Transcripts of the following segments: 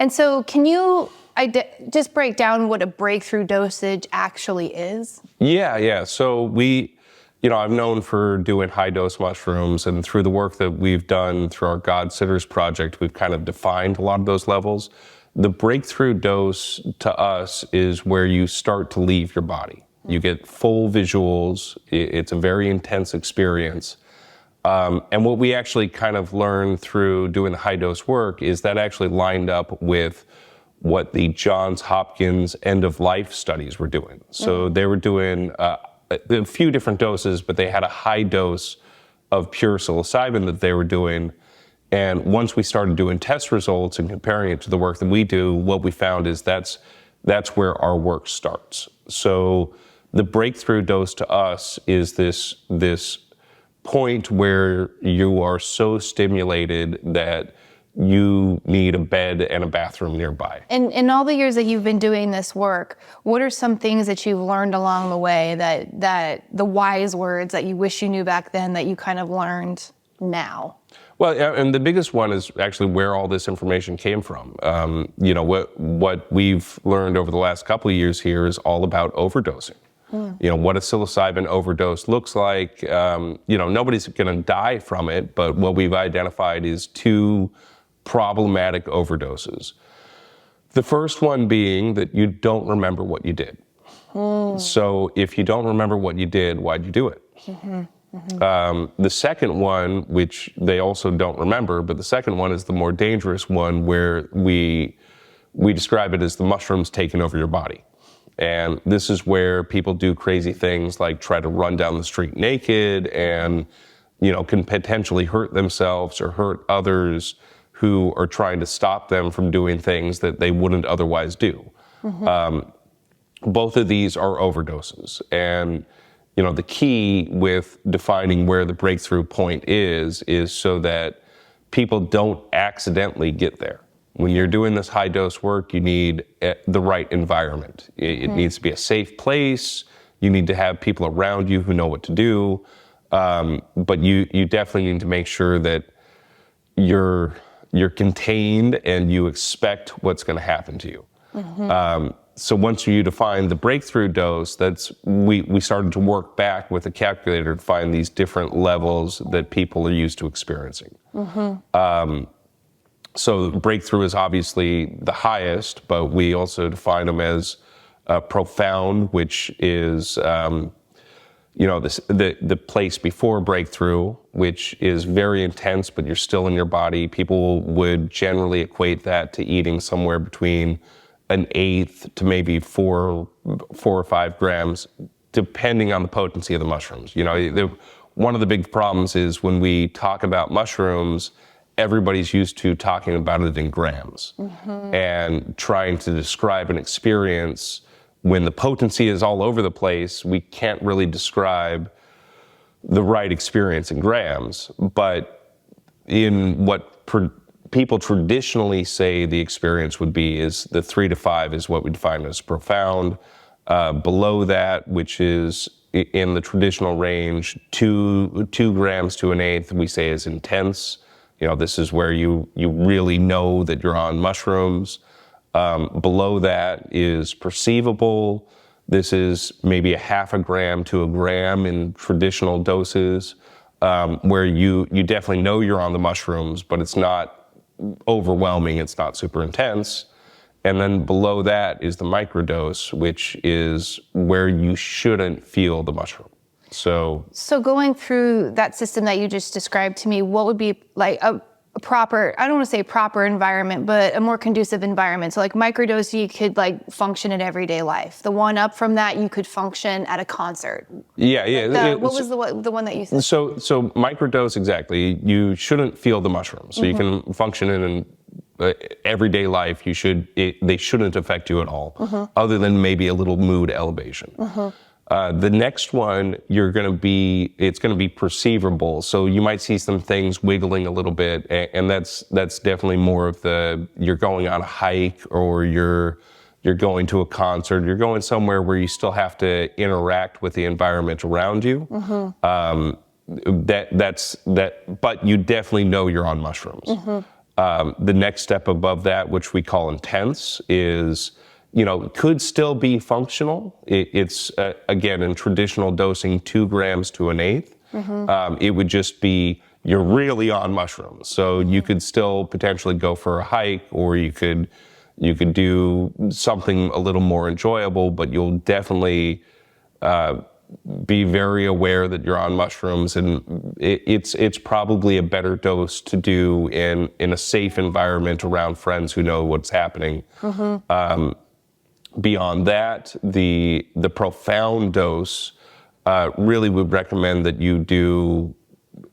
And so can you just break down what a breakthrough dosage actually is? Yeah. So I'm known for doing high dose mushrooms, and through the work that we've done through our God Sitters project, we've kind of defined a lot of those levels. The breakthrough dose to us is where you start to leave your body. You get full visuals. It's a very intense experience. And what we actually kind of learned through doing the high dose work is that actually lined up with what the Johns Hopkins end of life studies were doing. So they were doing a few different doses, but they had a high dose of pure psilocybin that they were doing. And once we started doing test results and comparing it to the work that we do, what we found is that's where our work starts. So the breakthrough dose to us is this point where you are so stimulated that you need a bed and a bathroom nearby. And in all the years that you've been doing this work, what are some things that you've learned along the way that the wise words that you wish you knew back then that you kind of learned now? Well, and the biggest one is actually where all this information came from. What we've learned over the last couple of years here is all about overdosing. What a psilocybin overdose looks like. Nobody's going to die from it, but what we've identified is two problematic overdoses. The first one being that you don't remember what you did. So if you don't remember what you did, why'd you do it? The second one, which they also don't remember, but the second one is the more dangerous one, where we describe it as the mushrooms taking over your body. And this is where people do crazy things like try to run down the street naked and, can potentially hurt themselves or hurt others who are trying to stop them from doing things that they wouldn't otherwise do. Both of these are overdoses. And, the key with defining where the breakthrough point is so that people don't accidentally get there. When you're doing this high dose work, you need the right environment. It needs to be a safe place. You need to have people around you who know what to do. But you definitely need to make sure that you're contained and you expect what's going to happen to you. So once you define the breakthrough dose, we started to work back with a calculator to find these different levels that people are used to experiencing. So breakthrough is obviously the highest, but we also define them as profound, which is the place before breakthrough, which is very intense, but you're still in your body. People would generally equate that to eating somewhere between an eighth to maybe 4 or 5 grams, depending on the potency of the mushrooms. One of the big problems is when we talk about mushrooms, everybody's used to talking about it in grams and trying to describe an experience. When the potency is all over the place, we can't really describe the right experience in grams. But in what people traditionally say the experience would be is the 3 to 5 is what we define as profound. Below that, which is in the traditional range, 2 grams to an eighth, we say is intense. This is where you really know that you're on mushrooms. Below that is perceivable. This is maybe 0.5 gram to 1 gram in traditional doses, where you definitely know you're on the mushrooms, but it's not overwhelming, it's not super intense. And then below that is the microdose, which is where you shouldn't feel the mushroom. So going through that system that you just described to me, what would be like a proper, I don't want to say proper environment, but a more conducive environment? So like microdose, you could function in everyday life. The one up from that, you could function at a concert. Yeah. What was the one that you said? So microdose, exactly. You shouldn't feel the mushrooms. So you can function in everyday life. They shouldn't affect you at all, other than maybe a little mood elevation. The next one, it's going to be perceivable. So you might see some things wiggling a little bit, and that's definitely more of you're going on a hike, or you're going to a concert, you're going somewhere where you still have to interact with the environment around you. But you definitely know you're on mushrooms. The next step above that, which we call intense, is, could still be functional. It's, again, in traditional dosing, 2 grams to 1/8. It would just be, you're really on mushrooms. So you could still potentially go for a hike, or you could do something a little more enjoyable, but you'll definitely be very aware that you're on mushrooms, and it's probably a better dose to do in a safe environment around friends who know what's happening. Beyond that, the profound dose, really would recommend that you do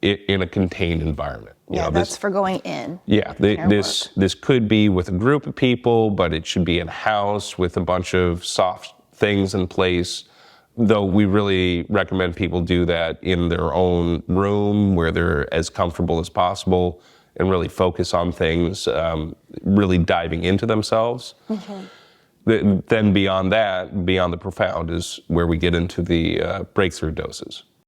it in a contained environment. That's for going in. Yeah, this could be with a group of people, but it should be in a house with a bunch of soft things in place. Though we really recommend people do that in their own room where they're as comfortable as possible and really focus on things, really diving into themselves. Then beyond that, beyond the profound, is where we get into the breakthrough doses.